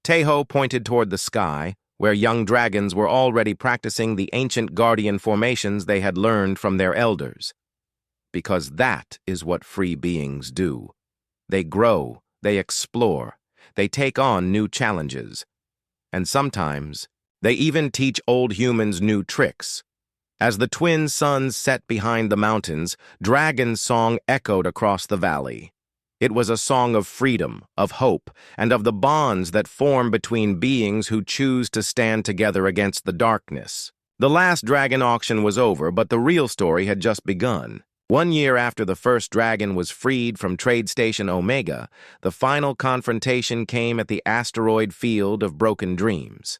Tejo pointed toward the sky, where young dragons were already practicing the ancient guardian formations they had learned from their elders. Because that is what free beings do. They grow, they explore, they take on new challenges. And sometimes, they even teach old humans new tricks. As the twin suns set behind the mountains, Dragon's song echoed across the valley. It was a song of freedom, of hope, and of the bonds that form between beings who choose to stand together against the darkness. The last dragon auction was over, but the real story had just begun. 1 year after the first dragon was freed from Trade Station Omega, the final confrontation came at the asteroid field of Broken Dreams.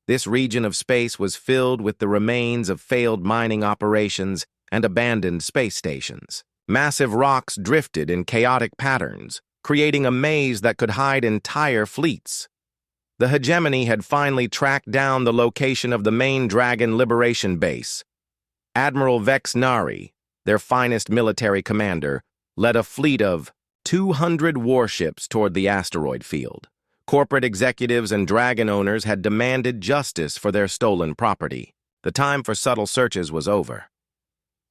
This region of space was filled with the remains of failed mining operations and abandoned space stations. Massive rocks drifted in chaotic patterns, creating a maze that could hide entire fleets. The hegemony had finally tracked down the location of the main Dragon Liberation Base. Admiral Vex Nari, their finest military commander, led a fleet of 200 warships toward the asteroid field. Corporate executives and dragon owners had demanded justice for their stolen property. The time for subtle searches was over.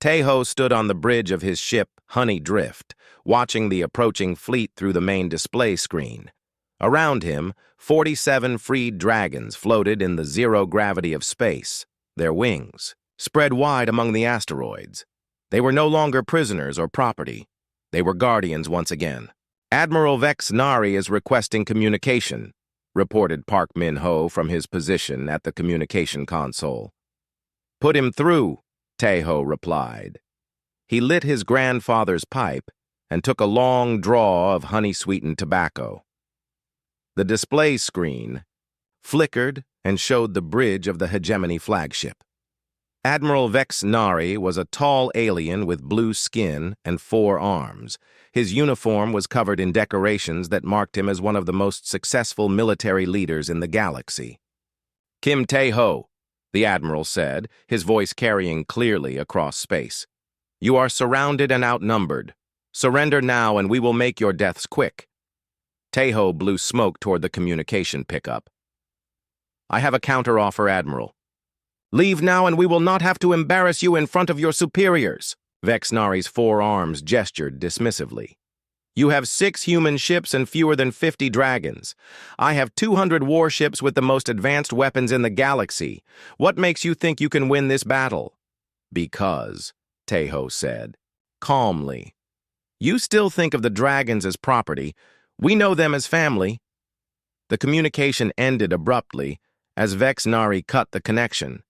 Tejo stood on the bridge of his ship, Honey Drift, watching the approaching fleet through the main display screen. Around him, 47 freed dragons floated in the zero gravity of space, their wings spread wide among the asteroids. They were no longer prisoners or property. They were guardians once again. "Admiral Vex Nari is requesting communication," reported Park Min-ho from his position at the communication console. "Put him through," Tejo replied. He lit his grandfather's pipe and took a long draw of honey-sweetened tobacco. The display screen flickered and showed the bridge of the Hegemony flagship. Admiral Vex Nari was a tall alien with blue skin and 4 arms. His uniform was covered in decorations that marked him as one of the most successful military leaders in the galaxy. "Kim Tejo," the admiral said, his voice carrying clearly across space. "You are surrounded and outnumbered. Surrender now and we will make your deaths quick." Tejo blew smoke toward the communication pickup. "I have a counteroffer, Admiral." "Leave now and we will not have to embarrass you in front of your superiors." Vex Nari's 4 arms gestured dismissively. "You have 6 human ships and fewer than 50 dragons. I have 200 warships with the most advanced weapons in the galaxy. What makes you think you can win this battle?" "Because," Tejo said, calmly, "you still think of the dragons as property. We know them as family." The communication ended abruptly as Vex Nari cut the connection.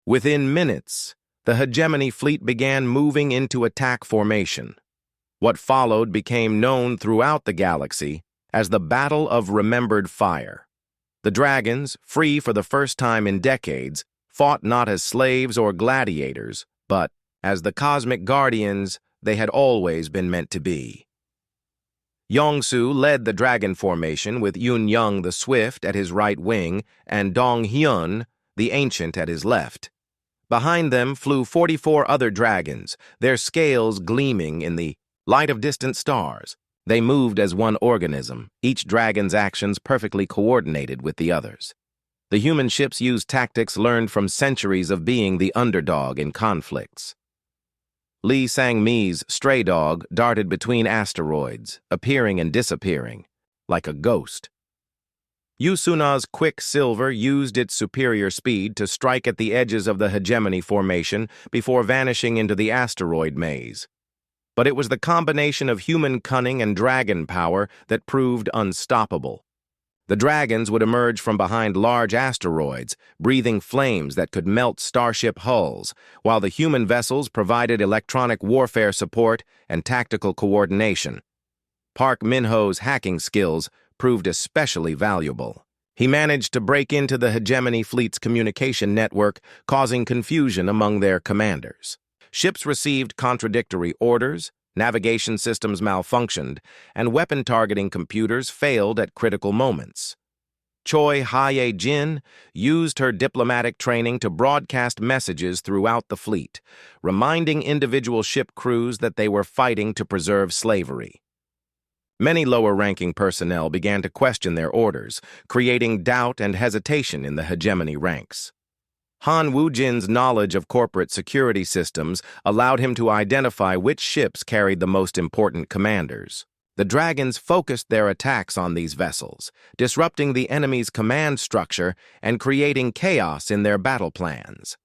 Within minutes, the Hegemony fleet began moving into attack formation. What followed became known throughout the galaxy as the Battle of Remembered Fire. The dragons, free for the first time in decades, fought not as slaves or gladiators, but as the cosmic guardians they had always been meant to be. Yongsu led the dragon formation with Yun Young the Swift at his right wing and Dong Hyun, the Ancient, at his left. Behind them flew 44 other dragons, their scales gleaming in the light of distant stars. They moved as one organism, each dragon's actions perfectly coordinated with the others. The human ships used tactics learned from centuries of being the underdog in conflicts. Lee Sang-mi's stray dog darted between asteroids, appearing and disappearing, like a ghost. Yusuna's Quicksilver used its superior speed to strike at the edges of the Hegemony formation before vanishing into the asteroid maze. But it was the combination of human cunning and dragon power that proved unstoppable. The dragons would emerge from behind large asteroids, breathing flames that could melt starship hulls, while the human vessels provided electronic warfare support and tactical coordination. Park Min-ho's hacking skills proved especially valuable. He managed to break into the Hegemony fleet's communication network, causing confusion among their commanders. Ships received contradictory orders, navigation systems malfunctioned, and weapon targeting computers failed at critical moments. Choi Hae-jin used her diplomatic training to broadcast messages throughout the fleet, reminding individual ship crews that they were fighting to preserve slavery. Many lower-ranking personnel began to question their orders, creating doubt and hesitation in the hegemony ranks. Han Wujin's knowledge of corporate security systems allowed him to identify which ships carried the most important commanders. The dragons focused their attacks on these vessels, disrupting the enemy's command structure and creating chaos in their battle plans.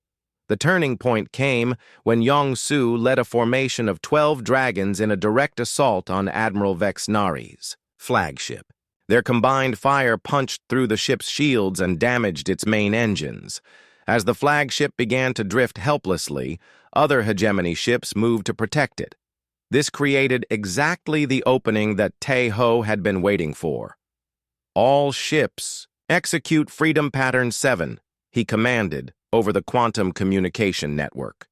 The turning point came when Yong-Su led a formation of 12 dragons in a direct assault on Admiral Vexnari's flagship. Their combined fire punched through the ship's shields and damaged its main engines. As the flagship began to drift helplessly, other hegemony ships moved to protect it. This created exactly the opening that Tae-ho had been waiting for. "All ships, execute Freedom Pattern 7, he commanded over the quantum communication network.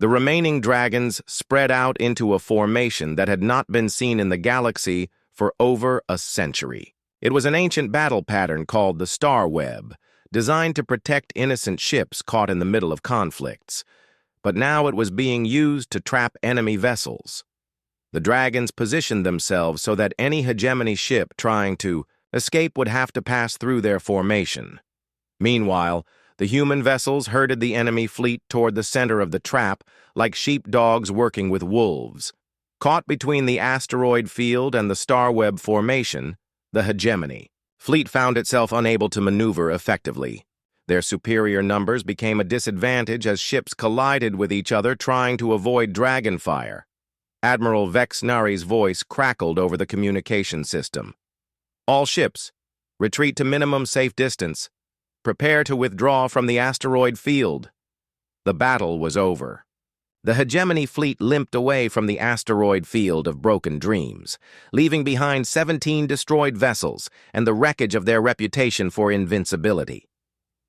The remaining dragons spread out into a formation that had not been seen in the galaxy for over a century. It was an ancient battle pattern called the Star Web, designed to protect innocent ships caught in the middle of conflicts. But now it was being used to trap enemy vessels. The dragons positioned themselves so that any hegemony ship trying to escape would have to pass through their formation. Meanwhile, the human vessels herded the enemy fleet toward the center of the trap like sheepdogs working with wolves. Caught between the asteroid field and the Star Web formation, the hegemony fleet found itself unable to maneuver effectively. Their superior numbers became a disadvantage as ships collided with each other trying to avoid dragon fire. Admiral Vexnari's voice crackled over the communication system. "All ships, retreat to minimum safe distance. Prepare to withdraw from the asteroid field." The battle was over. The hegemony fleet limped away from the asteroid field of broken dreams, leaving behind 17 destroyed vessels and the wreckage of their reputation for invincibility.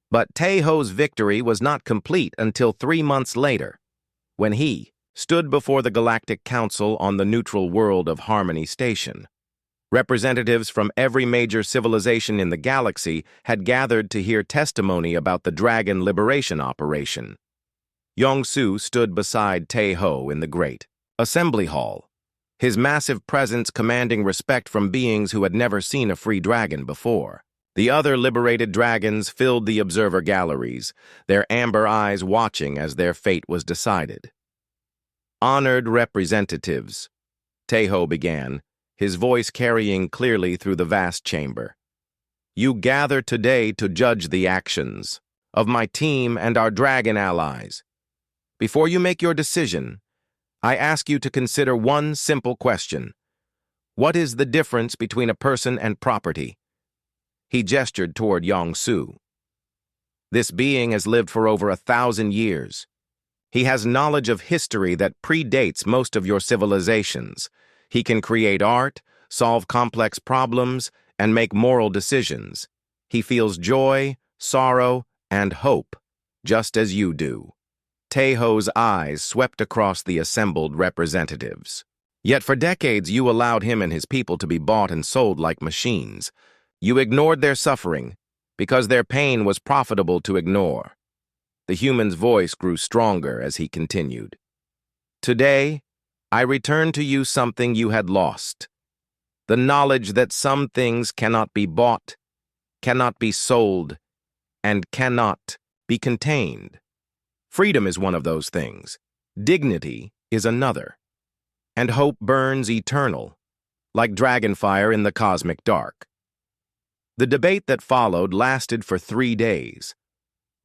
But Tae-ho's victory was not complete until 3 months later, when he stood before the Galactic Council on the neutral world of Harmony Station. Representatives from every major civilization in the galaxy had gathered to hear testimony about the Dragon Liberation Operation. Yong-Su stood beside Tae-ho in the great assembly hall, his massive presence commanding respect from beings who had never seen a free dragon before. The other liberated dragons filled the observer galleries, their amber eyes watching as their fate was decided. "Honored representatives," Tae-ho began, his voice carrying clearly through the vast chamber. "You gather today to judge the actions of my team and our dragon allies. Before you make your decision, I ask you to consider one simple question. What is the difference between a person and property?" He gestured toward Yong-Su. "This being has lived for over 1,000 years. He has knowledge of history that predates most of your civilizations. He can create art, solve complex problems, and make moral decisions. He feels joy, sorrow, and hope, just as you do." Tae-ho's eyes swept across the assembled representatives. "Yet for decades you allowed him and his people to be bought and sold like machines. You ignored their suffering because their pain was profitable to ignore." The human's voice grew stronger as he continued. "Today, I return to you something you had lost. The knowledge that some things cannot be bought, cannot be sold, and cannot be contained. Freedom is one of those things. Dignity is another. And hope burns eternal, like dragonfire in the cosmic dark." The debate that followed lasted for 3 days.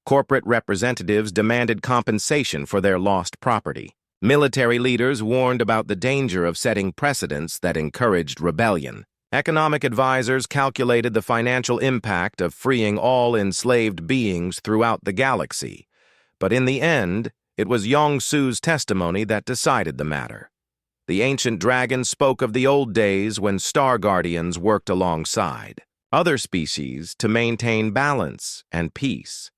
Corporate representatives demanded compensation for their lost property. Military leaders warned about the danger of setting precedents that encouraged rebellion. Economic advisors calculated the financial impact of freeing all enslaved beings throughout the galaxy. But in the end, it was Yong-Su's testimony that decided the matter. The ancient dragon spoke of the old days when star guardians worked alongside other species to maintain balance and peace.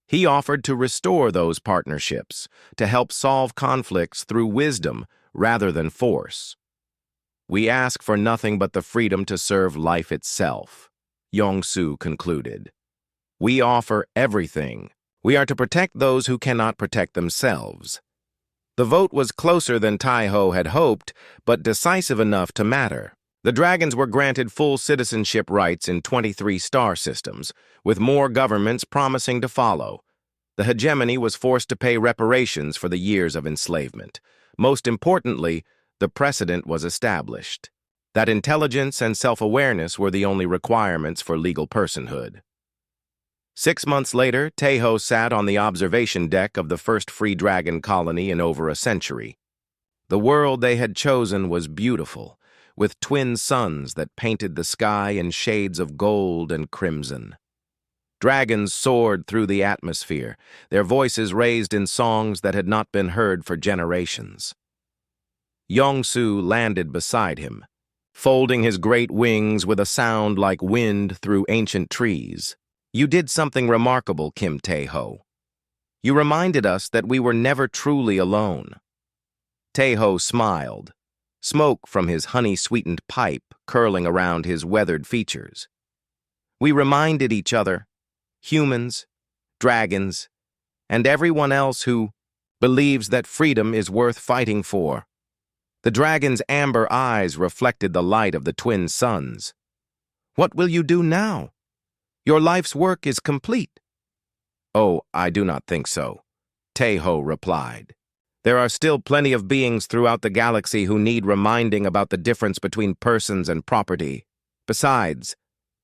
He offered to restore those partnerships, to help solve conflicts through wisdom rather than force. "We ask for nothing but the freedom to serve life itself," Yong-Su concluded. "We offer everything. We are to protect those who cannot protect themselves." The vote was closer than Tae-ho had hoped, but decisive enough to matter. The dragons were granted full citizenship rights in 23 star systems, with more governments promising to follow. The hegemony was forced to pay reparations for the years of enslavement. Most importantly, the precedent was established that intelligence and self-awareness were the only requirements for legal personhood. 6 months later, Tejo sat on the observation deck of the first free dragon colony in over a century. The world they had chosen was beautiful, with twin suns that painted the sky in shades of gold and crimson. Dragons soared through the atmosphere, their voices raised in songs that had not been heard for generations. Yongsu landed beside him, folding his great wings with a sound like wind through ancient trees. "You did something remarkable, Kim Taeho. You reminded us that we were never truly alone." Taeho smiled, smoke from his honey-sweetened pipe curling around his weathered features. "We reminded each other, humans, dragons, and everyone else who believes that freedom is worth fighting for." The dragon's amber eyes reflected the light of the twin suns. "What will you do now? Your life's work is complete." "Oh, I do not think so," Taeho replied. "There are still plenty of beings throughout the galaxy who need reminding about the difference between persons and property. Besides,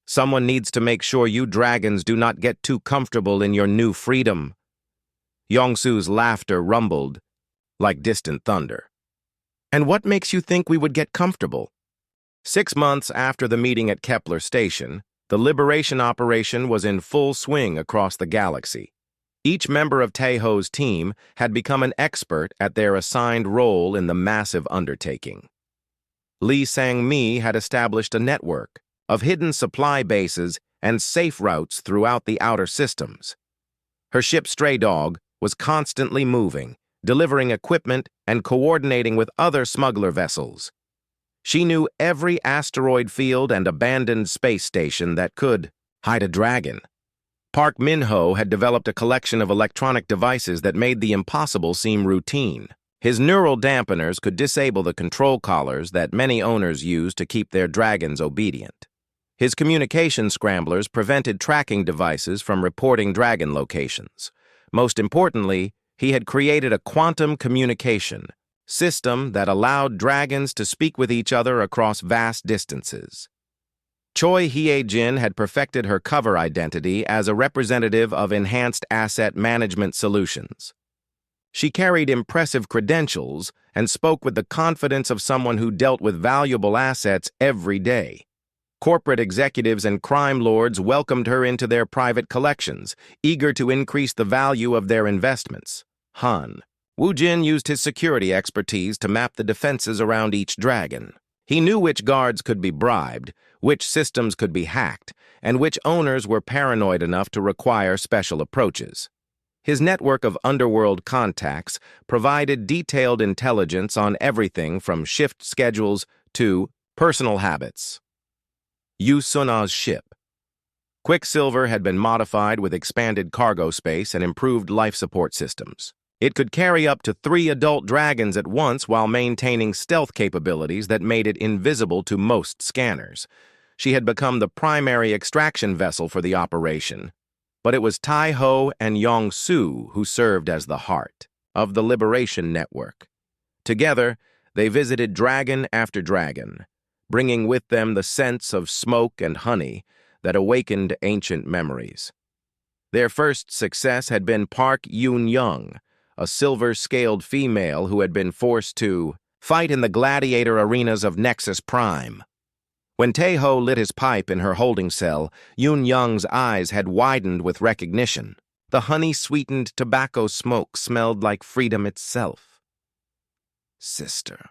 someone needs to make sure you dragons do not get too comfortable in your new freedom." Yongsu's laughter rumbled like distant thunder. "And what makes you think we would get comfortable?" 6 months after the meeting at Kepler Station, the liberation operation was in full swing across the galaxy. Each member of Taeho's team had become an expert at their assigned role in the massive undertaking. Lee Sang-mi had established a network of hidden supply bases and safe routes throughout the outer systems. Her ship Stray Dog was constantly moving, delivering equipment and coordinating with other smuggler vessels. She knew every asteroid field and abandoned space station that could hide a dragon. Park Min-ho had developed a collection of electronic devices that made the impossible seem routine. His neural dampeners could disable the control collars that many owners use to keep their dragons obedient. His communication scramblers prevented tracking devices from reporting dragon locations. Most importantly, he had created a quantum communication system that allowed dragons to speak with each other across vast distances. Choi Hye-jin had perfected her cover identity as a representative of Enhanced Asset Management Solutions. She carried impressive credentials and spoke with the confidence of someone who dealt with valuable assets every day. Corporate executives and crime lords welcomed her into their private collections, eager to increase the value of their investments. Han Woo-jin used his security expertise to map the defenses around each dragon. He knew which guards could be bribed, which systems could be hacked, and which owners were paranoid enough to require special approaches. His network of underworld contacts provided detailed intelligence on everything from shift schedules to personal habits. Yu Suna's ship. Quicksilver had been modified with expanded cargo space and improved life support systems. It could carry up to 3 adult dragons at once while maintaining stealth capabilities that made it invisible to most scanners. She had become the primary extraction vessel for the operation, but it was Tai-ho and Yong-su who served as the heart of the Liberation Network. Together, they visited dragon after dragon, bringing with them the scents of smoke and honey that awakened ancient memories. Their first success had been Park Yoon-young, a silver-scaled female who had been forced to fight in the gladiator arenas of Nexus Prime. When Taeho lit his pipe in her holding cell, Yoon-young's eyes had widened with recognition. The honey-sweetened tobacco smoke smelled like freedom itself. "Sister,"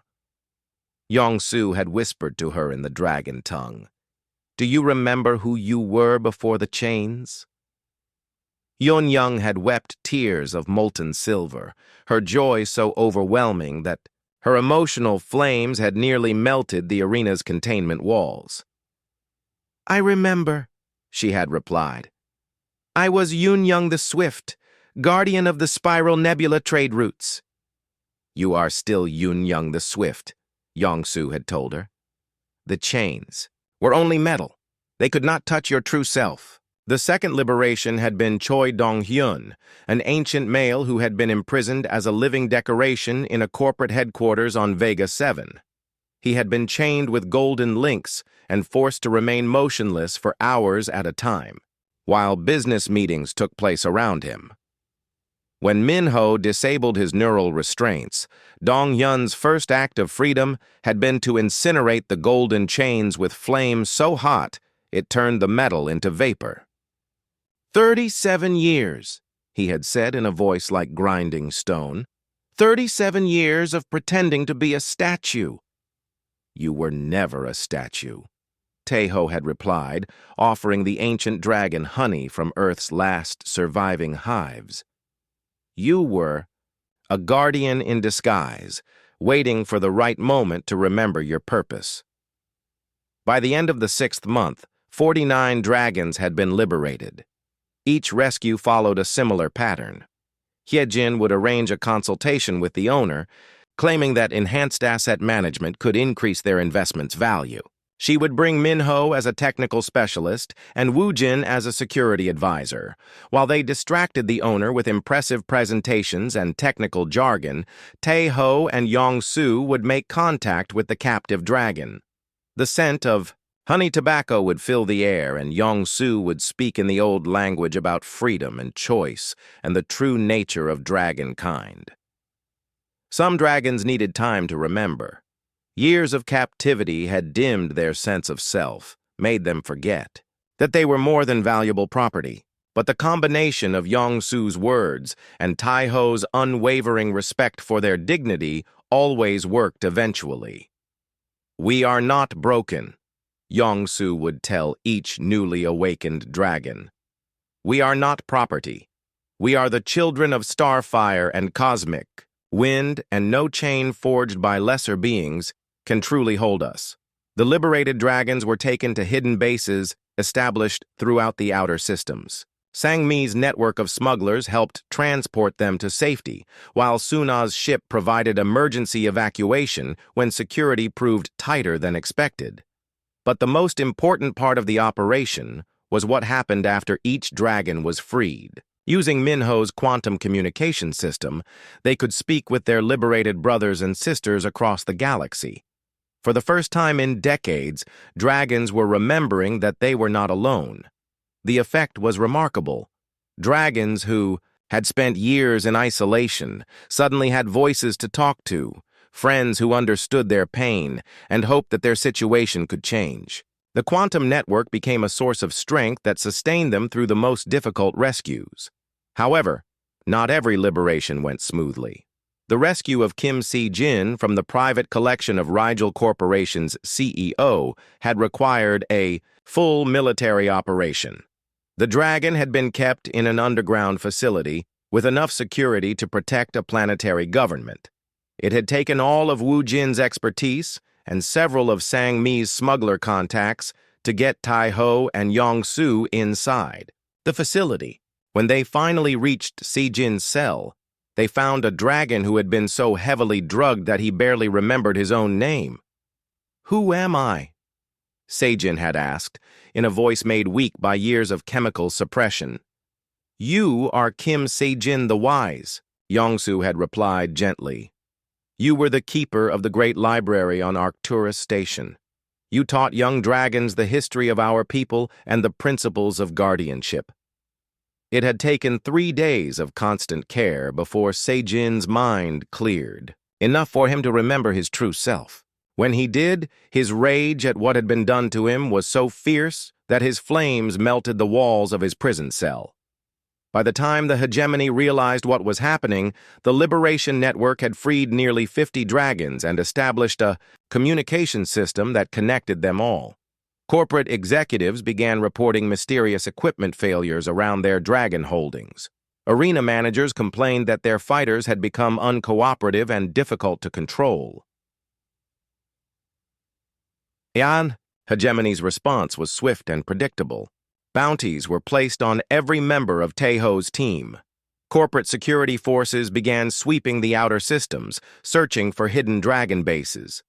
Yong-su had whispered to her in the dragon tongue. "Do you remember who you were before the chains?" Yoon-young had wept tears of molten silver, her joy so overwhelming that her emotional flames had nearly melted the arena's containment walls. "I remember," she had replied. "I was Yoon-young the Swift, guardian of the Spiral Nebula trade routes." "You are still Yoon-young the Swift," Yong-su had told her. The chains were only metal. They could not touch your true self. The second liberation had been Choi Dong-hyun, an ancient male who had been imprisoned as a living decoration in a corporate headquarters on Vega 7. He had been chained with golden links and forced to remain motionless for hours at a time, while business meetings took place around him. When Min-ho disabled his neural restraints, Dong-hyun's first act of freedom had been to incinerate the golden chains with flame so hot it turned the metal into vapor. 37 years, he had said in a voice like grinding stone. 37 years of pretending to be a statue. You were never a statue, Tae-ho had replied, offering the ancient dragon honey from Earth's last surviving hives. You were a guardian in disguise, waiting for the right moment to remember your purpose. By the end of the 6th month, 49 dragons had been liberated. Each rescue followed a similar pattern. Hyejin would arrange a consultation with the owner, claiming that enhanced asset management could increase their investment's value. She would bring Min-ho as a technical specialist and Woo-jin as a security advisor. While they distracted the owner with impressive presentations and technical jargon, Tae-ho and Yong-soo would make contact with the captive dragon. The scent of honey tobacco would fill the air, and Yong-soo would speak in the old language about freedom and choice and the true nature of dragon kind. Some dragons needed time to remember. Years of captivity had dimmed their sense of self, made them forget that they were more than valuable property. But the combination of Yong-soo's words and Tae-ho's unwavering respect for their dignity always worked eventually. "We are not broken," Yong-soo would tell each newly awakened dragon. "We are not property. We are the children of starfire and cosmic. Wind and no chain forged by lesser beings can truly hold us." The liberated dragons were taken to hidden bases established throughout the outer systems. Sang-mi's network of smugglers helped transport them to safety, while Suna's ship provided emergency evacuation when security proved tighter than expected. But the most important part of the operation was what happened after each dragon was freed. Using Min-ho's quantum communication system, they could speak with their liberated brothers and sisters across the galaxy. For the first time in decades, dragons were remembering that they were not alone. The effect was remarkable. Dragons who had spent years in isolation suddenly had voices to talk to, friends who understood their pain and hoped that their situation could change. The quantum network became a source of strength that sustained them through the most difficult rescues. However, not every liberation went smoothly. The rescue of Kim Si-jin from the private collection of Rigel Corporation's CEO had required a full military operation. The dragon had been kept in an underground facility with enough security to protect a planetary government. It had taken all of Woo-jin's expertise and several of Sang-mi's smuggler contacts to get Tae-ho and Yong-soo inside the facility. When they finally reached Si-jin's cell, they found a dragon who had been so heavily drugged that he barely remembered his own name. "Who am I?" Se-jin had asked, in a voice made weak by years of chemical suppression. "You are Kim Se-jin the Wise," Yong-soo had replied gently. "You were the keeper of the great library on Arcturus Station. You taught young dragons the history of our people and the principles of guardianship." It had taken 3 days of constant care before Se-jin's mind cleared, enough for him to remember his true self. When he did, his rage at what had been done to him was so fierce that his flames melted the walls of his prison cell. By the time the hegemony realized what was happening, the Liberation Network had freed nearly 50 dragons and established a communication system that connected them all. Corporate executives began reporting mysterious equipment failures around their dragon holdings. Arena managers complained that their fighters had become uncooperative and difficult to control. Hegemony's response was swift and predictable. Bounties were placed on every member of Tae-ho's team. Corporate security forces began sweeping the outer systems, searching for hidden dragon bases.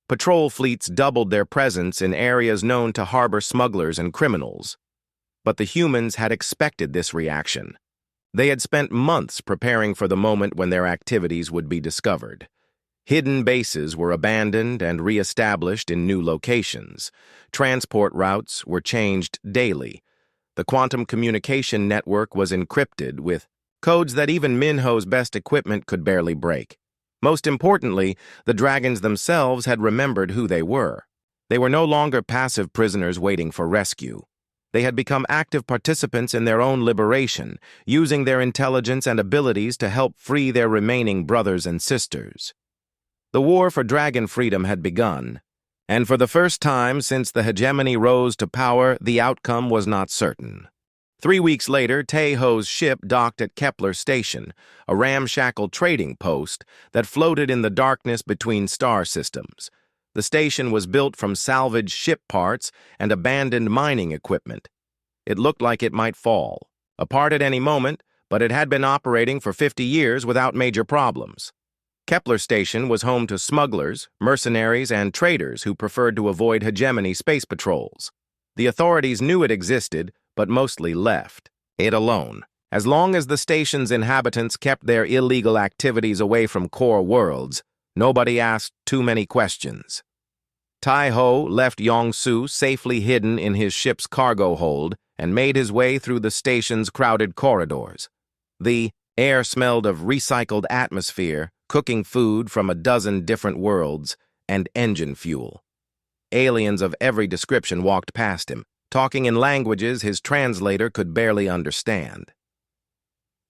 Patrol fleets doubled their presence in areas known to harbor smugglers and criminals. But the humans had expected this reaction. They had spent months preparing for the moment when their activities would be discovered. Hidden bases were abandoned and re-established in new locations. Transport routes were changed daily. The quantum communication network was encrypted with codes that even Minho's best equipment could barely break. Most importantly, the dragons themselves had remembered who they were. They were no longer passive prisoners waiting for rescue. They had become active participants in their own liberation, using their intelligence and abilities to help free their remaining brothers and sisters. The war for dragon freedom had begun, and for the first time since the hegemony rose to power, the outcome was not certain. 3 weeks later, Taeho's ship docked at Kepler Station, a ramshackle trading post that floated in the darkness between star systems. The station was built from salvaged ship parts and abandoned mining equipment. It looked like it might fall, apart at any moment, but it had been operating for 50 years without major problems. Kepler Station was home to smugglers, mercenaries, and traders who preferred to avoid hegemony space patrols. The authorities knew it existed, but mostly left it alone. As long as the station's inhabitants kept their illegal activities away from core worlds, nobody asked too many questions. Taeho left Yongsu safely hidden in his ship's cargo hold and made his way through the station's crowded corridors. The air smelled of recycled atmosphere, cooking food from a dozen different worlds, and engine fuel. Aliens of every description walked past him, talking in languages his translator could barely understand.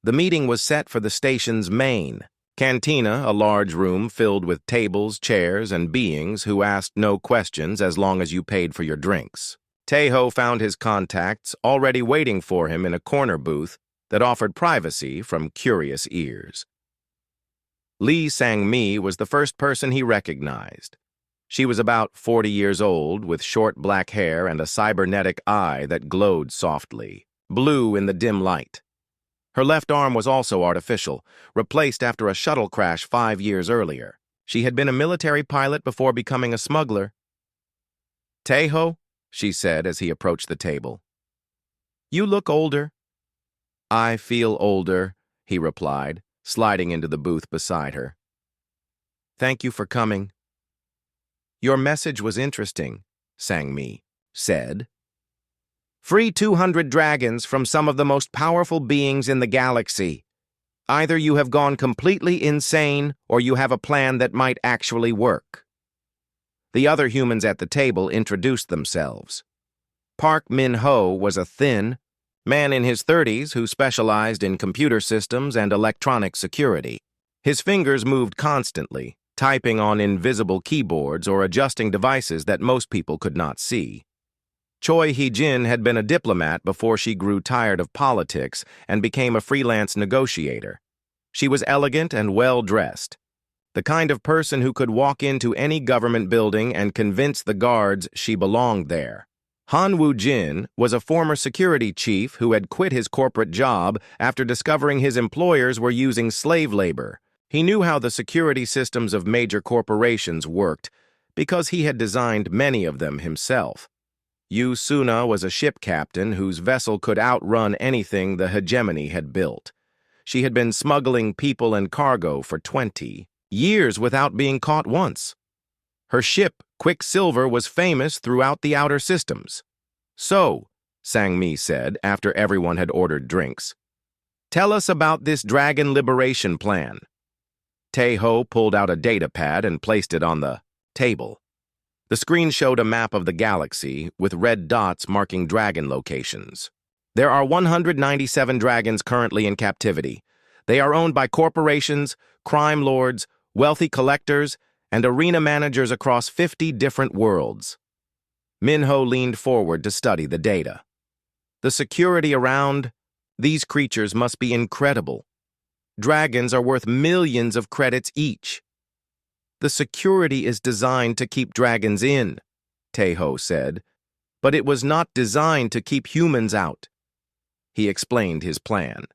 The meeting was set for the station's main cantina, a large room filled with tables, chairs, and beings who asked no questions as long as you paid for your drinks. Taeho found his contacts already waiting for him in a corner booth that offered privacy from curious ears. Lee Sang-mi was the first person he recognized. She was about 40 years old, with short black hair and a cybernetic eye that glowed softly, blue in the dim light. Her left arm was also artificial, replaced after a shuttle crash 5 years earlier. She had been a military pilot before becoming a smuggler. "Taeho," she said as he approached the table. "You look older." "I feel older," he replied, sliding into the booth beside her. "Thank you for coming." "Your message was interesting," Sang-mi said. "Free 200 dragons from some of the most powerful beings in the galaxy. Either you have gone completely insane or you have a plan that might actually work." The other humans at the table introduced themselves. Park Min-ho was a thin man in his 30s who specialized in computer systems and electronic security. His fingers moved constantly, typing on invisible keyboards or adjusting devices that most people could not see. Choi Hee-jin had been a diplomat before she grew tired of politics and became a freelance negotiator. She was elegant and well-dressed, the kind of person who could walk into any government building and convince the guards she belonged there. Han Woo-jin was a former security chief who had quit his corporate job after discovering his employers were using slave labor. He knew how the security systems of major corporations worked because he had designed many of them himself. Yu Suna was a ship captain whose vessel could outrun anything the hegemony had built. She had been smuggling people and cargo for 20 years without being caught once. Her ship, Quicksilver, was famous throughout the outer systems. "So," Sang-mi said after everyone had ordered drinks, "tell us about this dragon liberation plan." Taeho pulled out a data pad and placed it on the table. The screen showed a map of the galaxy with red dots marking dragon locations. There are 197 dragons currently in captivity. They are owned by corporations, crime lords, wealthy collectors, and arena managers across 50 different worlds. Minho leaned forward to study the data. The security around these creatures must be incredible. Dragons are worth millions of credits each. "The security is designed to keep dragons in," Taeho said, "but it was not designed to keep humans out." He explained his plan.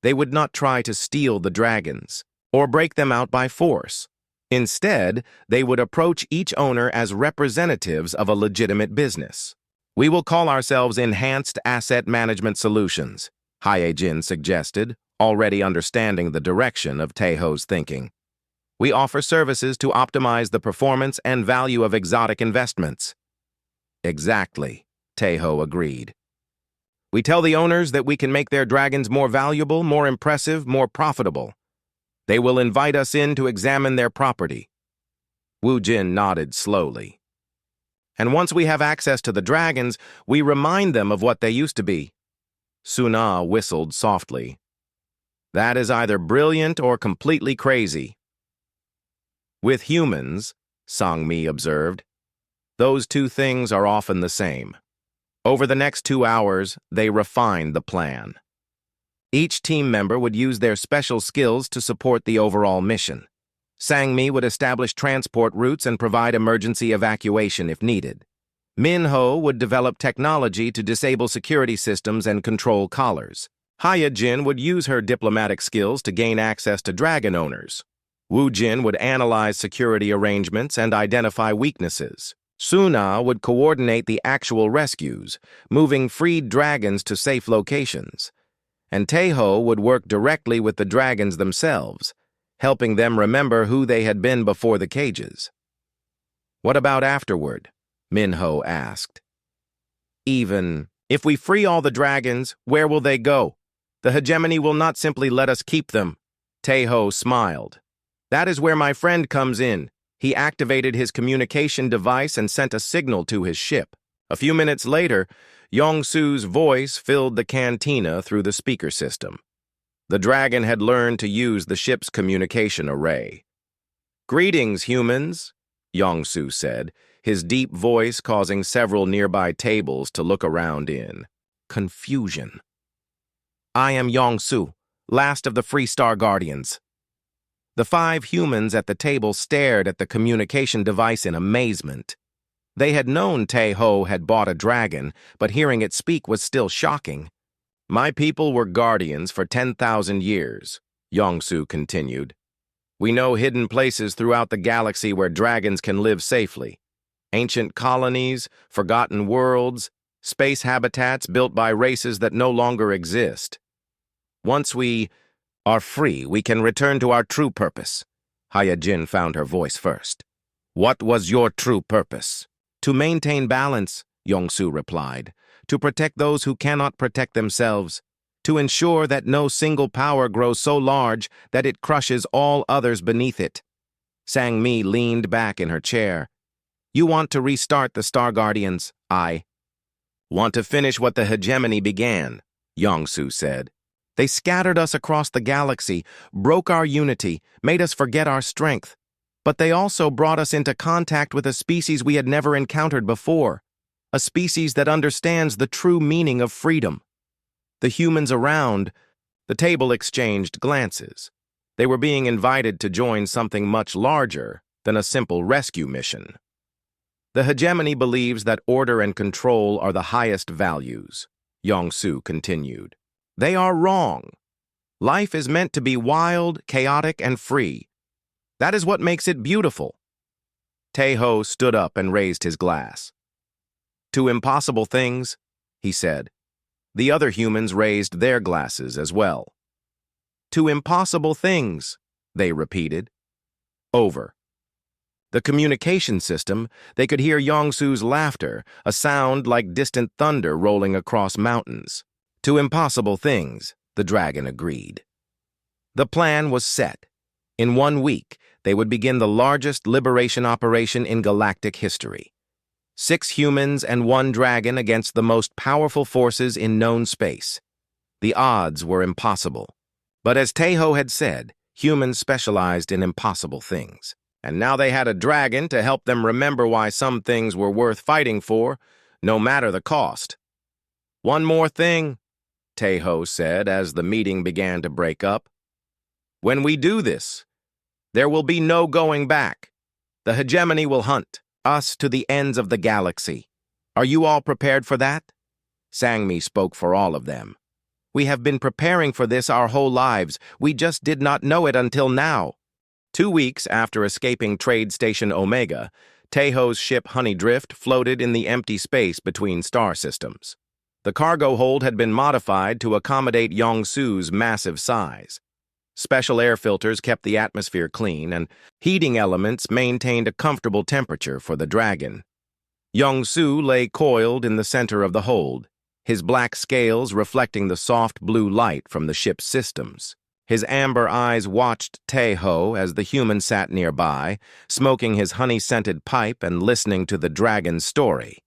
They would not try to steal the dragons or break them out by force. Instead, they would approach each owner as representatives of a legitimate business. We will call ourselves Enhanced Asset Management Solutions, Hyejin suggested, already understanding the direction of Taeho's thinking. We offer services to optimize the performance and value of exotic investments. Exactly, Taeho agreed. We tell the owners that we can make their dragons more valuable, more impressive, more profitable. They will invite us in to examine their property. Woo Jin nodded slowly. And once we have access to the dragons, we remind them of what they used to be. Suna whistled softly. That is either brilliant or completely crazy. With humans, Sang-mi observed, those two things are often the same. Over the next 2 hours, they refined the plan. Each team member would use their special skills to support the overall mission. Sang-mi would establish transport routes and provide emergency evacuation if needed. Min-ho would develop technology to disable security systems and control collars. Hyejin would use her diplomatic skills to gain access to dragon owners. Woo Jin would analyze security arrangements and identify weaknesses. Suna would coordinate the actual rescues, moving freed dragons to safe locations. And Taeho would work directly with the dragons themselves, helping them remember who they had been before the cages. What about afterward? Min-ho asked. Even if we free all the dragons, where will they go? The hegemony will not simply let us keep them. Taeho smiled. That is where my friend comes in. He activated his communication device and sent a signal to his ship. A few minutes later, Yong-Su's voice filled the cantina through the speaker system. The dragon had learned to use the ship's communication array. Greetings, humans, Yong-Su said, his deep voice causing several nearby tables to look around in confusion. I am Yong-Su, last of the Free Star Guardians. The 5 humans at the table stared at the communication device in amazement. They had known Taeho had bought a dragon, but hearing it speak was still shocking. My people were guardians for 10,000 years, Yong-Su continued. We know hidden places throughout the galaxy where dragons can live safely. Ancient colonies, forgotten worlds, space habitats built by races that no longer exist. Once we are free, we can return to our true purpose. Hyejin found her voice first. What was your true purpose? To maintain balance, Yong-Su replied. To protect those who cannot protect themselves. To ensure that no single power grows so large that it crushes all others beneath it. Sang-mi leaned back in her chair. You want to restart the Star Guardians, I want to finish what the hegemony began, Yong-Su said. They scattered us across the galaxy, broke our unity, made us forget our strength. But they also brought us into contact with a species we had never encountered before, a species that understands the true meaning of freedom. The humans around the table exchanged glances. They were being invited to join something much larger than a simple rescue mission. The hegemony believes that order and control are the highest values, Yong-Su continued. They are wrong. Life is meant to be wild, chaotic, and free. That is what makes it beautiful. Taeho stood up and raised his glass. To impossible things, he said. The other humans raised their glasses as well. To impossible things, they repeated. Over. The communication system, they could hear Yong-Su's laughter, a sound like distant thunder rolling across mountains. To impossible things, the dragon agreed. The plan was set. In 1 week, they would begin the largest liberation operation in galactic history. 6 humans and 1 dragon against the most powerful forces in known space. The odds were impossible. But as Taeho had said, humans specialized in impossible things. And now they had a dragon to help them remember why some things were worth fighting for, no matter the cost. One more thing, Taeho said as the meeting began to break up. When we do this, there will be no going back. The hegemony will hunt us to the ends of the galaxy. Are you all prepared for that? Sang-mi spoke for all of them. We have been preparing for this our whole lives. We just did not know it until now. 2 weeks after escaping Trade Station Omega, Taeho's ship Honeydrift floated in the empty space between star systems. The cargo hold had been modified to accommodate Yongsu's massive size. Special air filters kept the atmosphere clean, and heating elements maintained a comfortable temperature for the Dragon. Yongsu lay coiled in the center of the hold, his black scales reflecting the soft blue light from the ship's systems. His amber eyes watched Taeho as the human sat nearby, smoking his honey-scented pipe and listening to the Dragon's story.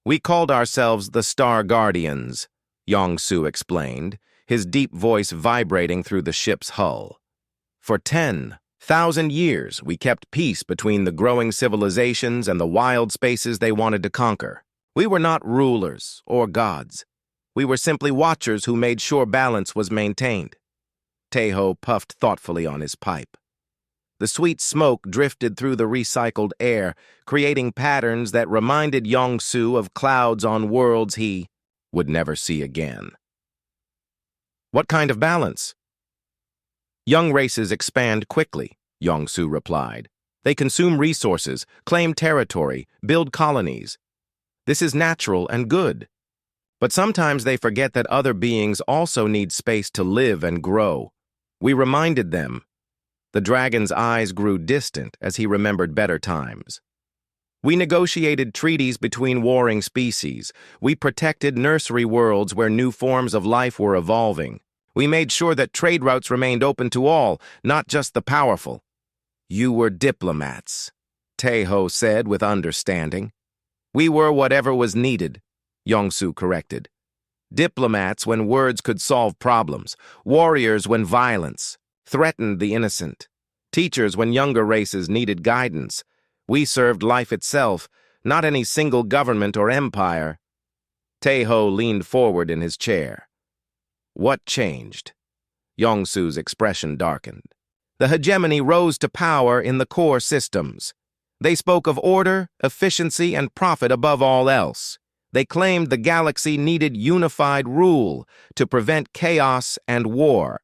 "We called ourselves the Star Guardians," Yongsu explained, his deep voice vibrating through the ship's hull. "For 10,000 years, we kept peace between the growing civilizations and the wild spaces they wanted to conquer. We were not rulers or gods. We were simply watchers who made sure balance was maintained." Taeho puffed thoughtfully on his pipe. The sweet smoke drifted through the recycled air, creating patterns that reminded Yongsu of clouds on worlds he would never see again. "What kind of balance?" "Young races expand quickly," Yongsu replied. "They consume resources, claim territory, build colonies. This is natural and good. But sometimes they forget that other beings also need space to live and grow. We reminded them." The Dragon's eyes grew distant as he remembered better times. "We negotiated treaties between warring species. We protected nursery worlds where new forms of life were evolving. We made sure that trade routes remained open to all, not just the powerful." "You were diplomats," Taeho said with understanding. "We were whatever was needed," Yongsu corrected. "Diplomats when words could solve problems, warriors when violence threatened the innocent, teachers when younger races needed guidance. We served life itself, not any single government or empire." Taeho leaned forward in his chair. "What changed?" Yongsu's expression darkened. "The hegemony rose to power in the core systems. They spoke of order, efficiency, and profit above all else. They claimed the galaxy needed unified rule to prevent chaos and war.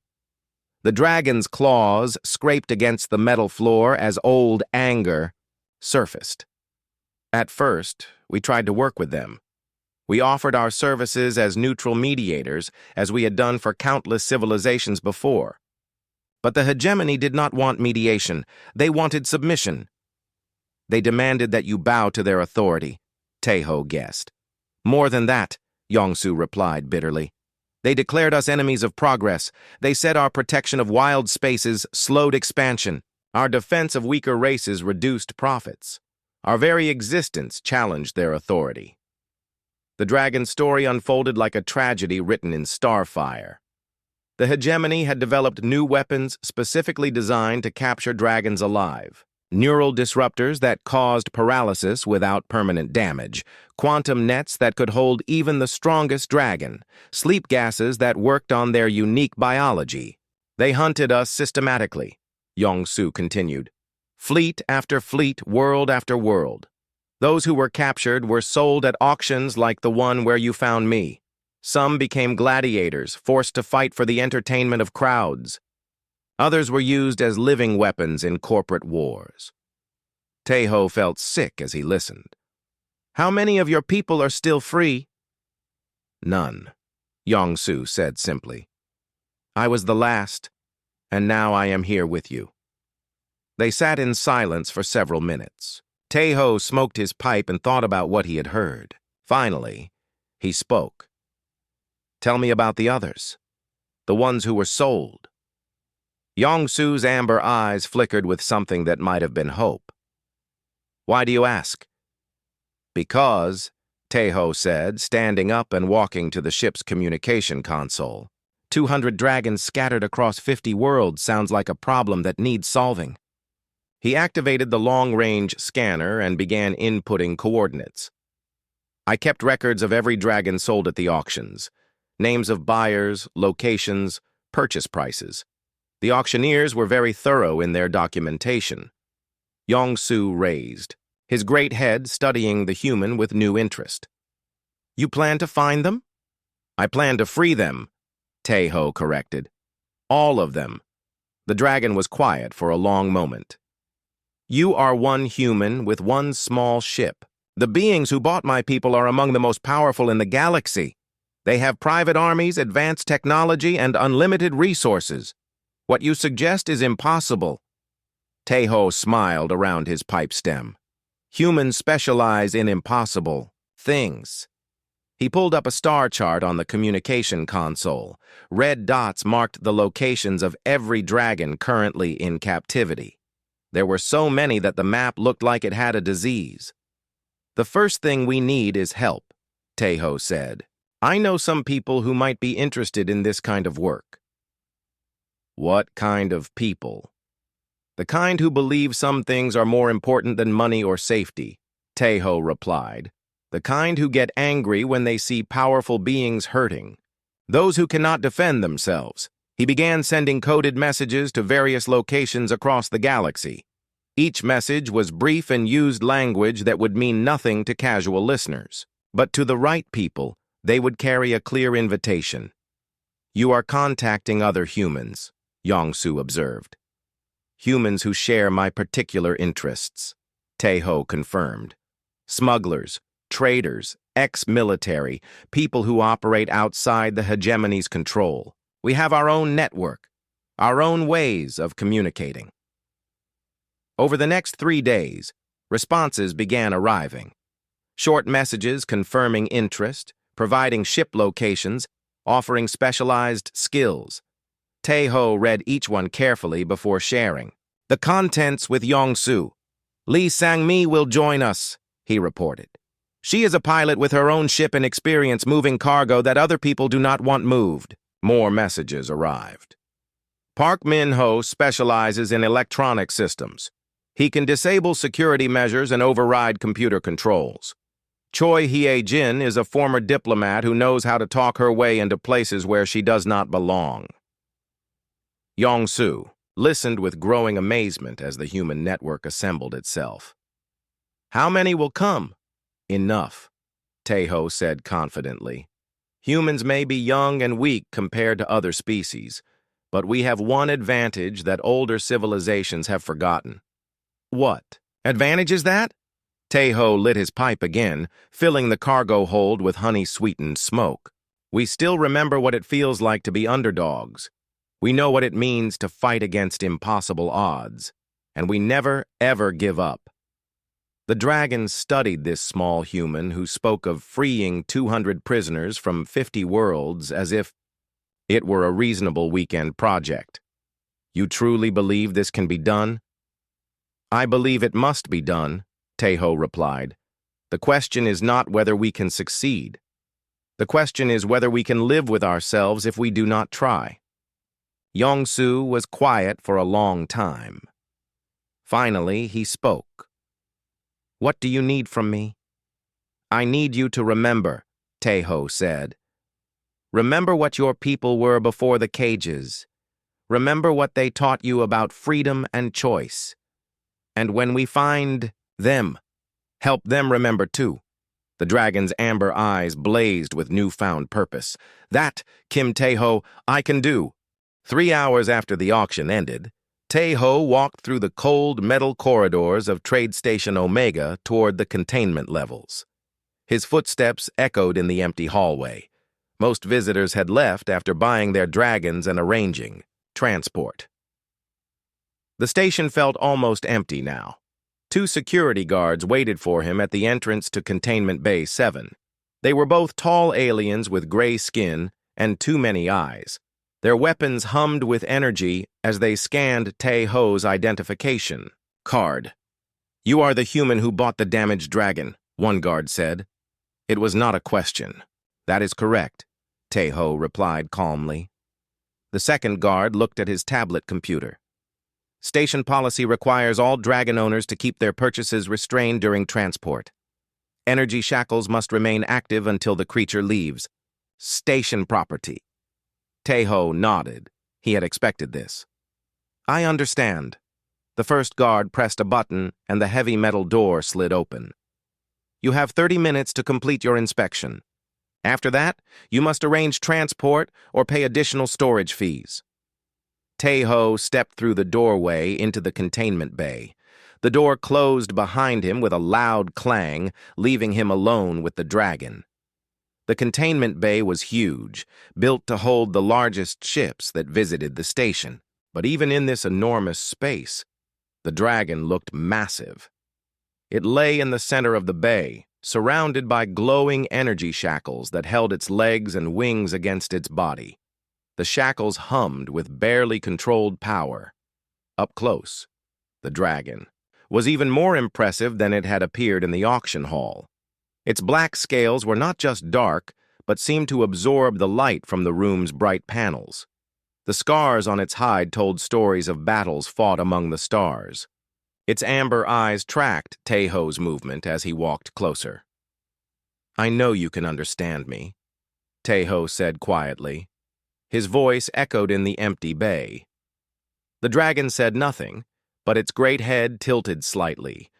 The Dragon's claws scraped against the metal floor as old anger surfaced. At first, we tried to work with them. We offered our services as neutral mediators, as we had done for countless civilizations before. But the hegemony did not want mediation. They wanted submission. They demanded that you bow to their authority," Taeho guessed. "More than that," Yongsu replied bitterly. "They declared us enemies of progress. They said our protection of wild spaces slowed expansion. Our defense of weaker races reduced profits. Our very existence challenged their authority." The Dragon's story unfolded like a tragedy written in Starfire. The hegemony had developed new weapons specifically designed to capture dragons alive. Neural disruptors that caused paralysis without permanent damage, quantum nets that could hold even the strongest dragon, sleep gases that worked on their unique biology. "They hunted us systematically," Yongsu continued. "Fleet after fleet, world after world. Those who were captured were sold at auctions like the one where you found me. Some became gladiators, forced to fight for the entertainment of crowds. Others were used as living weapons in corporate wars." Taeho felt sick as he listened. "How many of your people are still free?" "None," Yongsu said simply. "I was the last, and now I am here with you." They sat in silence for several minutes. Taeho smoked his pipe and thought about what he had heard. Finally, he spoke. "Tell me about the others, the ones who were sold." Yongsu's amber eyes flickered with something that might have been hope. "Why do you ask?" "Because," Taeho said, standing up and walking to the ship's communication console, 200 dragons scattered across 50 worlds sounds like a problem that needs solving." He activated the long-range scanner and began inputting coordinates. "I kept records of every dragon sold at the auctions, names of buyers, locations, purchase prices. The auctioneers were very thorough in their documentation." Yongsu raised, his great head studying the human with new interest. "You plan to find them?" "I plan to free them," Taeho corrected. "All of them. The dragon was quiet for a long moment. You are one human with one small ship. The beings who bought my people are among the most powerful in the galaxy. They have private armies, advanced technology, and unlimited resources. What you suggest is impossible. Tejo smiled around his pipe stem. Humans specialize in impossible things. He pulled up a star chart on the communication console. Red dots marked the locations of every dragon currently in captivity. There were so many that the map looked like it had a disease. The first thing we need is help, Tejo said. I know some people who might be interested in this kind of work. What kind of people? The kind who believe some things are more important than money or safety, Tejo replied. The kind who get angry when they see powerful beings hurting. Those who cannot defend themselves. He began sending coded messages to various locations across the galaxy. Each message was brief and used language that would mean nothing to casual listeners. But to the right people, they would carry a clear invitation. You are contacting other humans, Yongsu observed. Humans who share my particular interests, Tejo confirmed. Smugglers, traders, ex-military, people who operate outside the hegemony's control. We have our own network, our own ways of communicating. Over the next 3 days, responses began arriving. Short messages confirming interest, providing ship locations, offering specialized skills. Tejo read each one carefully before sharing. The contents with Yongsu. Li Sangmi will join us, he reported. She is a pilot with her own ship and experience moving cargo that other people do not want moved. More messages arrived. Park Min-ho specializes in electronic systems. He can disable security measures and override computer controls. Choi Hye-jin is a former diplomat who knows how to talk her way into places where she does not belong. Yongsu listened with growing amazement as the human network assembled itself. How many will come? Enough, Tejo said confidently. Humans may be young and weak compared to other species, but we have one advantage that older civilizations have forgotten. What advantage is that? Tejo lit his pipe again, filling the cargo hold with honey-sweetened smoke. We still remember what it feels like to be underdogs. We know what it means to fight against impossible odds, and we never, ever give up. The dragon studied this small human who spoke of freeing 200 prisoners from 50 worlds as if it were a reasonable weekend project. You truly believe this can be done? I believe it must be done, Tejo replied. The question is not whether we can succeed. The question is whether we can live with ourselves if we do not try. Yongsu was quiet for a long time. Finally, he spoke. What do you need from me? I need you to remember, Tejo said. Remember what your people were before the cages. Remember what they taught you about freedom and choice. And when we find them, help them remember too. The dragon's amber eyes blazed with newfound purpose. That, Kim Tejo, I can do. 3 hours after the auction ended, Tejo walked through the cold metal corridors of Trade Station Omega toward the containment levels. His footsteps echoed in the empty hallway. Most visitors had left after buying their dragons and arranging transport. The station felt almost empty now. 2 security guards waited for him at the entrance to Containment Bay 7. They were both tall aliens with gray skin and too many eyes. Their weapons hummed with energy as they scanned Tejo's identification card. You are the human who bought the damaged dragon, one guard said. It was not a question. That is correct, Tejo replied calmly. The second guard looked at his tablet computer. Station policy requires all dragon owners to keep their purchases restrained during transport. Energy shackles must remain active until the creature leaves. Station property. Tejo nodded. He had expected this. I understand. The first guard pressed a button and the heavy metal door slid open. You have 30 minutes to complete your inspection. After that, you must arrange transport or pay additional storage fees. Taeho stepped through the doorway into the containment bay. The door closed behind him with a loud clang, leaving him alone with the dragon. The containment bay was huge, built to hold the largest ships that visited the station. But even in this enormous space, the dragon looked massive. It lay in the center of the bay, surrounded by glowing energy shackles that held its legs and wings against its body. The shackles hummed with barely controlled power. Up close, the dragon was even more impressive than it had appeared in the auction hall. Its black scales were not just dark, but seemed to absorb the light from the room's bright panels. The scars on its hide told stories of battles fought among the stars. Its amber eyes tracked Taeho's movement as he walked closer. "I know you can understand me," Taeho said quietly. His voice echoed in the empty bay. The dragon said nothing, but its great head tilted slightly.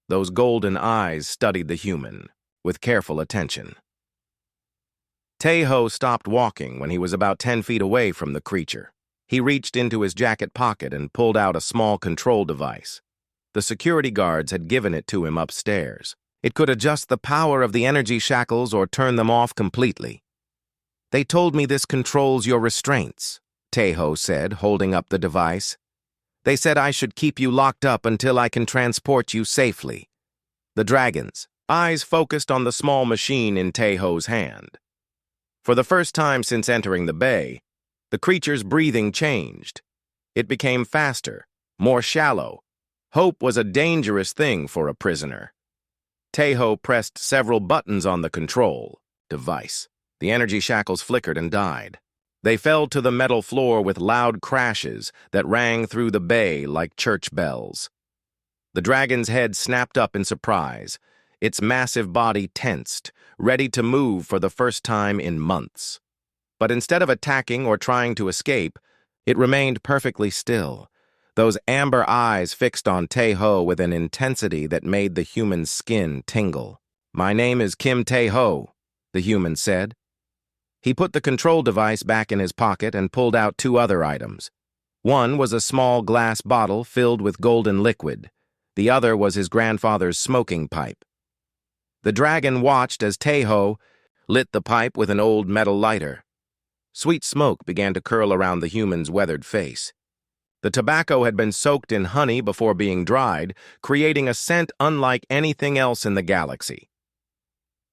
Those golden eyes studied the human with careful attention. Taeho stopped walking when he was about 10 feet away from the creature. He reached into his jacket pocket and pulled out a small control device. The security guards had given it to him upstairs. It could adjust the power of the energy shackles or turn them off completely. "They told me this controls your restraints," Taeho said, holding up the device. "They said I should keep you locked up until I can transport you safely." The dragon's eyes focused on the small machine in Taeho's hand. For the first time since entering the bay, the creature's breathing changed. It became faster, more shallow. Hope was a dangerous thing for a prisoner. Taeho pressed several buttons on the control device. The energy shackles flickered and died. They fell to the metal floor with loud crashes that rang through the bay like church bells. The dragon's head snapped up in surprise. Its massive body tensed, ready to move for the first time in months. But instead of attacking or trying to escape, it remained perfectly still, those amber eyes fixed on Taeho with an intensity that made the human's skin tingle. "My name is Kim Taeho," the human said. He put the control device back in his pocket and pulled out two other items. One was a small glass bottle filled with golden liquid. The other was his grandfather's smoking pipe. The dragon watched as Taeho lit the pipe with an old metal lighter. Sweet smoke began to curl around the human's weathered face. The tobacco had been soaked in honey before being dried, creating a scent unlike anything else in the galaxy.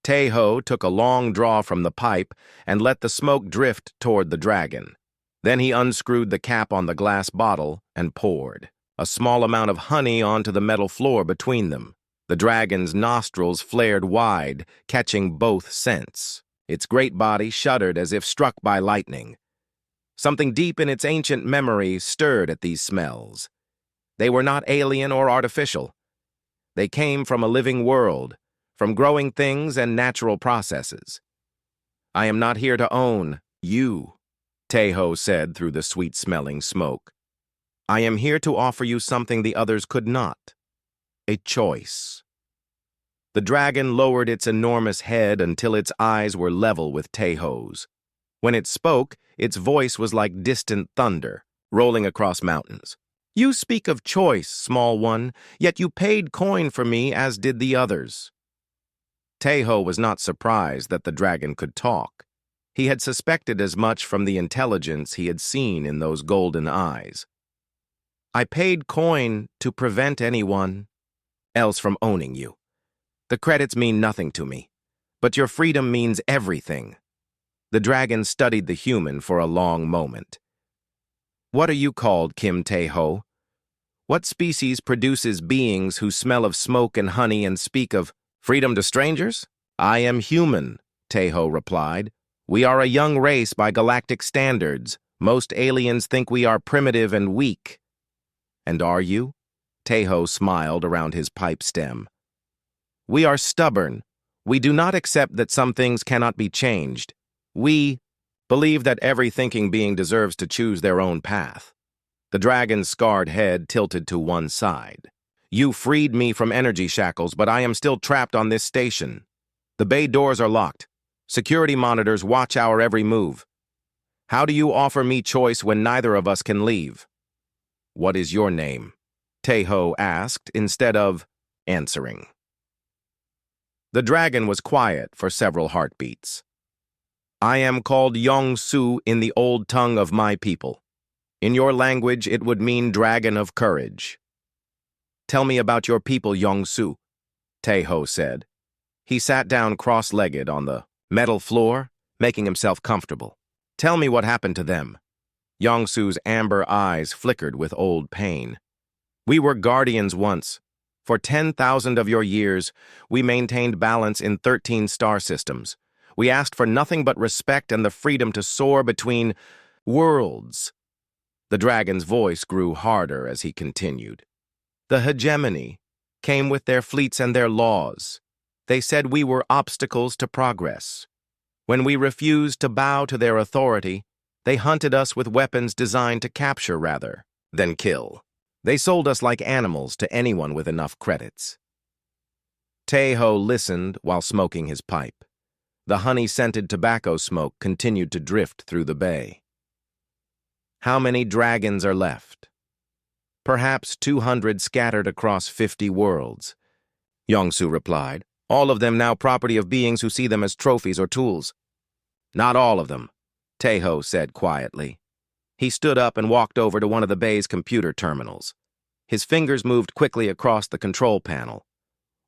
Taeho took a long draw from the pipe and let the smoke drift toward the dragon. Then he unscrewed the cap on the glass bottle and poured a small amount of honey onto the metal floor between them. The dragon's nostrils flared wide, catching both scents. Its great body shuddered as if struck by lightning. Something deep in its ancient memory stirred at these smells. They were not alien or artificial. They came from a living world, from growing things and natural processes. "I am not here to own you," Taeho said through the sweet-smelling smoke. "I am here to offer you something the others could not. A choice." The dragon lowered its enormous head until its eyes were level with Taeho's. When it spoke, its voice was like distant thunder, rolling across mountains. "You speak of choice, small one, yet you paid coin for me as did the others." Taeho was not surprised that the dragon could talk. He had suspected as much from the intelligence he had seen in those golden eyes. "I paid coin to prevent anyone else from owning you. The credits mean nothing to me, but your freedom means everything." The dragon studied the human for a long moment. "What are you called, Kim Taeho? What species produces beings who smell of smoke and honey and speak of freedom to strangers?" "I am human," Taeho replied. "We are a young race by galactic standards. Most aliens think we are primitive and weak." "And are you?" Taeho smiled around his pipe stem. "We are stubborn. We do not accept that some things cannot be changed. We believe that every thinking being deserves to choose their own path." The dragon's scarred head tilted to one side. "You freed me from energy shackles, but I am still trapped on this station. The bay doors are locked. Security monitors watch our every move. How do you offer me choice when neither of us can leave? What is your name? Taeho asked instead of answering. The dragon was quiet for several heartbeats. I am called Yong-Su in the old tongue of my people. In your language, it would mean dragon of courage. Tell me about your people, Yong-Su, Taeho said. He sat down cross-legged on the metal floor, making himself comfortable. Tell me what happened to them. Yong-Su's amber eyes flickered with old pain. We were guardians once. For 10,000 of your years, we maintained balance in 13 star systems. We asked for nothing but respect and the freedom to soar between worlds. The dragon's voice grew harder as he continued. The hegemony came with their fleets and their laws. They said we were obstacles to progress. When we refused to bow to their authority, they hunted us with weapons designed to capture rather than kill. They sold us like animals to anyone with enough credits. Taeho listened while smoking his pipe. The honey-scented tobacco smoke continued to drift through the bay. How many dragons are left? Perhaps 200 scattered across 50 worlds. Yong-Su replied, all of them now property of beings who see them as trophies or tools. Not all of them, Taeho said quietly. He stood up and walked over to one of the bay's computer terminals. His fingers moved quickly across the control panel.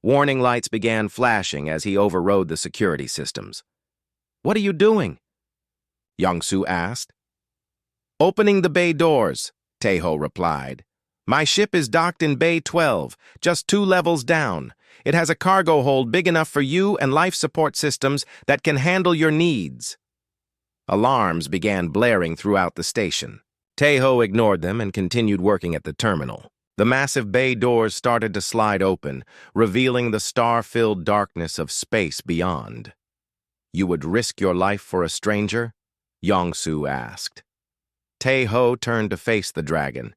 Warning lights began flashing as he overrode the security systems. What are you doing? Yong-Su asked. Opening the bay doors, Taeho replied. My ship is docked in Bay 12, just 2 levels down. It has a cargo hold big enough for you and life support systems that can handle your needs. Alarms began blaring throughout the station. Taeho ignored them and continued working at the terminal. The massive bay doors started to slide open, revealing the star-filled darkness of space beyond. You would risk your life for a stranger? Yong-Su asked. Taeho turned to face the dragon.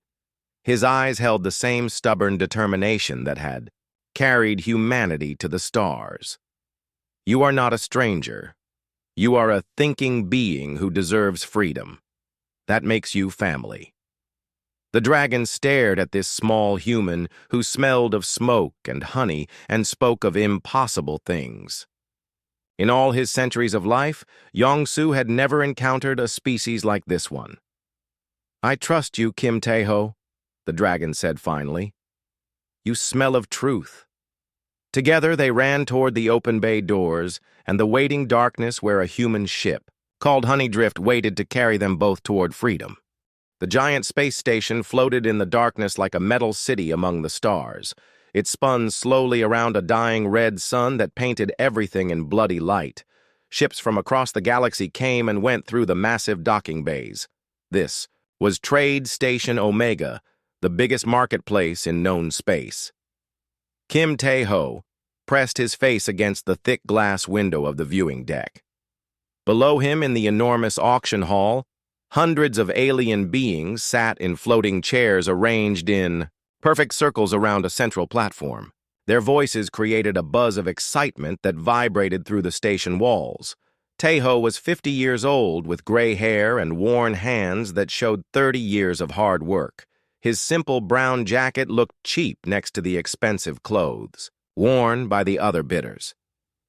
His eyes held the same stubborn determination that had carried humanity to the stars. You are not a stranger. You are a thinking being who deserves freedom. That makes you family. The dragon stared at this small human who smelled of smoke and honey and spoke of impossible things. In all his centuries of life, Yong-Su had never encountered a species like this one. I trust you, Kim Taeho, the dragon said finally. You smell of truth. Together they ran toward the open bay doors and the waiting darkness where a human ship, called Honeydrift, waited to carry them both toward freedom. The giant space station floated in the darkness like a metal city among the stars. It spun slowly around a dying red sun that painted everything in bloody light. Ships from across the galaxy came and went through the massive docking bays. This was Trade Station Omega, the biggest marketplace in known space. Kim Taeho pressed his face against the thick glass window of the viewing deck. Below him in the enormous auction hall, hundreds of alien beings sat in floating chairs arranged in perfect circles around a central platform. Their voices created a buzz of excitement that vibrated through the station walls. Taeho was 50 years old with gray hair and worn hands that showed 30 years of hard work. His simple brown jacket looked cheap next to the expensive clothes worn by the other bidders.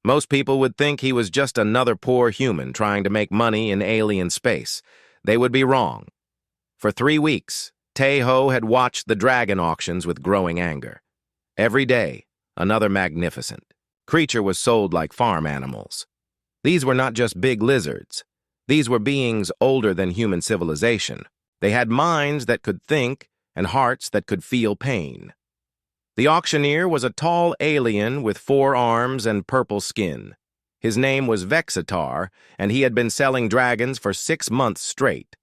Most people would think he was just another poor human trying to make money in alien space. They would be wrong. For 3 weeks, Taeho had watched the dragon auctions with growing anger. Every day, another magnificent creature was sold like farm animals. These were not just big lizards. These were beings older than human civilization. They had minds that could think and hearts that could feel pain. The auctioneer was a tall alien with 4 arms and purple skin. His name was Vexitar, and he had been selling dragons for 6 months straight.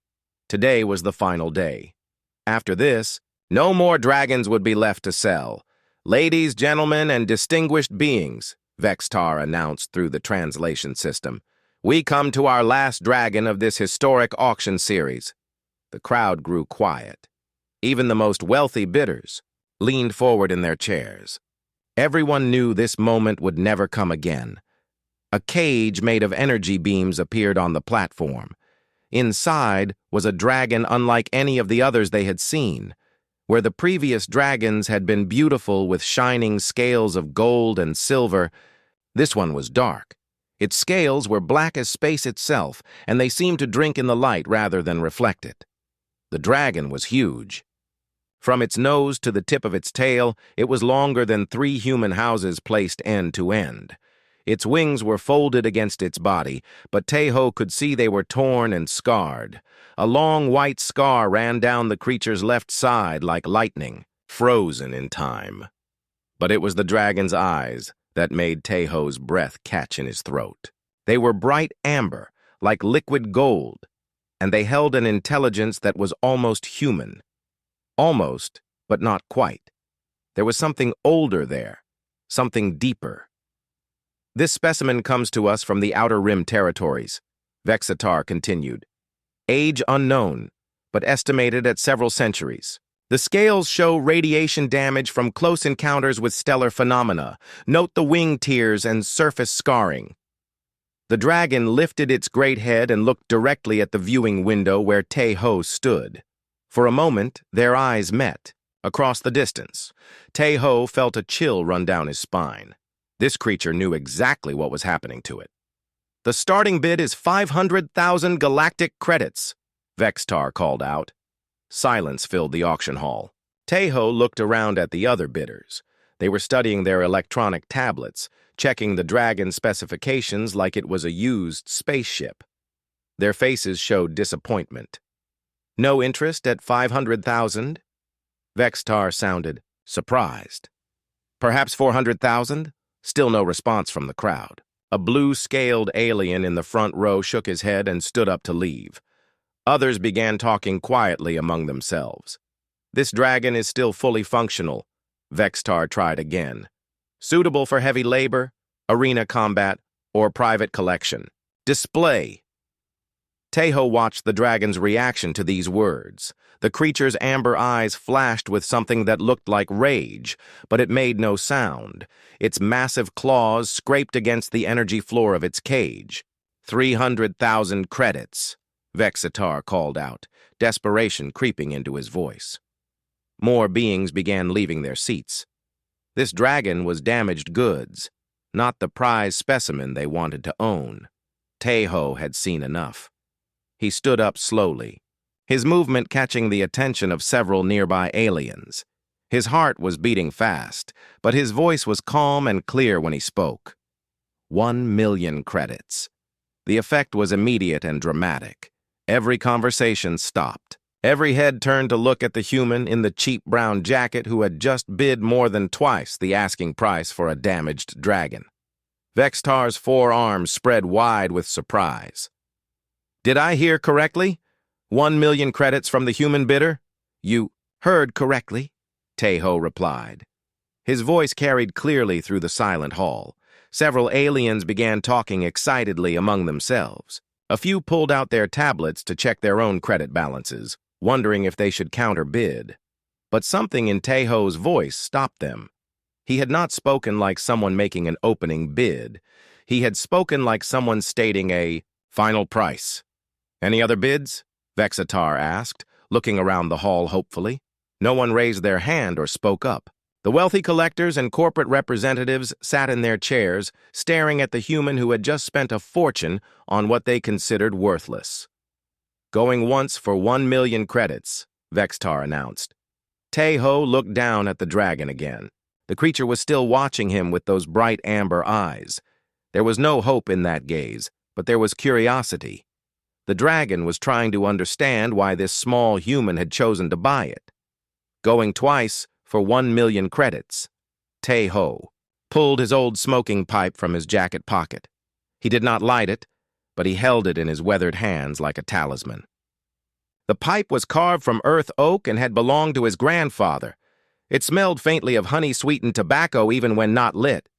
Today was the final day. After this, no more dragons would be left to sell. Ladies, gentlemen, and distinguished beings, Vexitar announced through the translation system, we come to our last dragon of this historic auction series. The crowd grew quiet. Even the most wealthy bidders leaned forward in their chairs. Everyone knew this moment would never come again. A cage made of energy beams appeared on the platform. Inside was a dragon unlike any of the others they had seen. Where the previous dragons had been beautiful with shining scales of gold and silver, this one was dark. Its scales were black as space itself, and they seemed to drink in the light rather than reflect it. The dragon was huge. From its nose to the tip of its tail, it was longer than 3 human houses placed end to end. Its wings were folded against its body, but Taeho could see they were torn and scarred. A long white scar ran down the creature's left side like lightning, frozen in time. But it was the dragon's eyes that made Taeho's breath catch in his throat. They were bright amber, like liquid gold, and they held an intelligence that was almost human. Almost, but not quite. There was something older there, something deeper. This specimen comes to us from the Outer Rim territories, Vexitar continued. Age unknown, but estimated at several centuries. The scales show radiation damage from close encounters with stellar phenomena. Note the wing tears and surface scarring. The dragon lifted its great head and looked directly at the viewing window where Taeho stood. For a moment, their eyes met. Across the distance, Taeho felt a chill run down his spine. This creature knew exactly what was happening to it. The starting bid is 500,000 galactic credits, Vexitar called out. Silence filled the auction hall. Taeho looked around at the other bidders. They were studying their electronic tablets, checking the dragon's specifications like it was a used spaceship. Their faces showed disappointment. No interest at 500,000? Vexitar sounded surprised. Perhaps 400,000? Still no response from the crowd. A blue-scaled alien in the front row shook his head and stood up to leave. Others began talking quietly among themselves. This dragon is still fully functional, Vexitar tried again. Suitable for heavy labor, arena combat, or private collection. Display. Taeho watched the dragon's reaction to these words. The creature's amber eyes flashed with something that looked like rage, but it made no sound. Its massive claws scraped against the energy floor of its cage. 300,000 credits, Vexitar called out, desperation creeping into his voice. More beings began leaving their seats. This dragon was damaged goods, not the prize specimen they wanted to own. Taeho had seen enough. He stood up slowly, his movement catching the attention of several nearby aliens. His heart was beating fast, but his voice was calm and clear when he spoke. 1 million credits. The effect was immediate and dramatic. Every conversation stopped. Every head turned to look at the human in the cheap brown jacket who had just bid more than twice the asking price for a damaged dragon. Vexitar's forearms spread wide with surprise. Did I hear correctly? 1 million credits from the human bidder? You heard correctly, Taeho replied. His voice carried clearly through the silent hall. Several aliens began talking excitedly among themselves. A few pulled out their tablets to check their own credit balances, wondering if they should counterbid. But something in Taeho's voice stopped them. He had not spoken like someone making an opening bid. He had spoken like someone stating a final price. Any other bids? Vexitar asked, looking around the hall hopefully. No one raised their hand or spoke up. The wealthy collectors and corporate representatives sat in their chairs, staring at the human who had just spent a fortune on what they considered worthless. Going once for 1 million credits, Vexitar announced. Taeho looked down at the dragon again. The creature was still watching him with those bright amber eyes. There was no hope in that gaze, but there was curiosity. The dragon was trying to understand why this small human had chosen to buy it. Going twice for 1 million credits, Taeho pulled his old smoking pipe from his jacket pocket. He did not light it, but he held it in his weathered hands like a talisman. The pipe was carved from earth oak and had belonged to his grandfather. It smelled faintly of honey-sweetened tobacco even when not lit.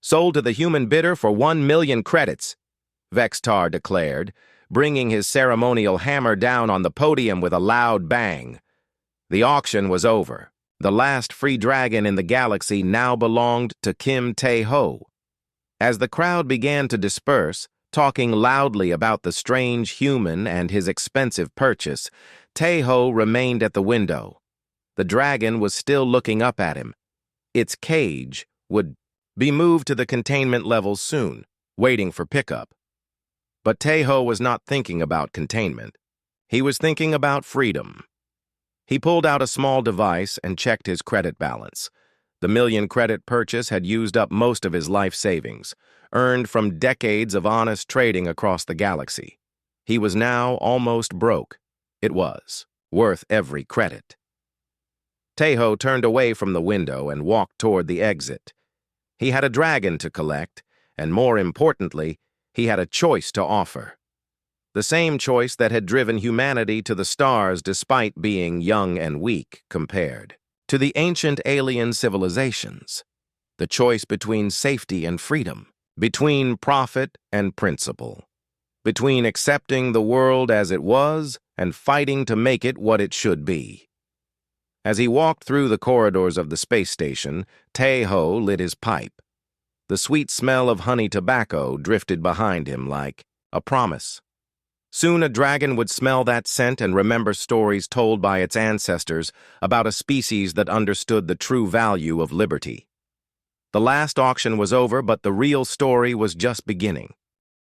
Sold to the human bidder for 1 million credits, Vexitar declared, bringing his ceremonial hammer down on the podium with a loud bang. The auction was over. The last free dragon in the galaxy now belonged to Kim Taeho. As the crowd began to disperse, talking loudly about the strange human and his expensive purchase, Tejo remained at the window. The dragon was still looking up at him. Its cage would be moved to the containment level soon, waiting for pickup. But Tejo was not thinking about containment. He was thinking about freedom. He pulled out a small device and checked his credit balance. The 1,000,000 credit purchase had used up most of his life savings, earned from decades of honest trading across the galaxy. He was now almost broke. It was worth every credit. Tejo turned away from the window and walked toward the exit. He had a dragon to collect, and more importantly, he had a choice to offer. The same choice that had driven humanity to the stars despite being young and weak compared to the ancient alien civilizations. The choice between safety and freedom, between profit and principle, between accepting the world as it was and fighting to make it what it should be. As he walked through the corridors of the space station, Tejo lit his pipe. The sweet smell of honey tobacco drifted behind him like a promise. Soon a dragon would smell that scent and remember stories told by its ancestors about a species that understood the true value of liberty. The last auction was over, but the real story was just beginning.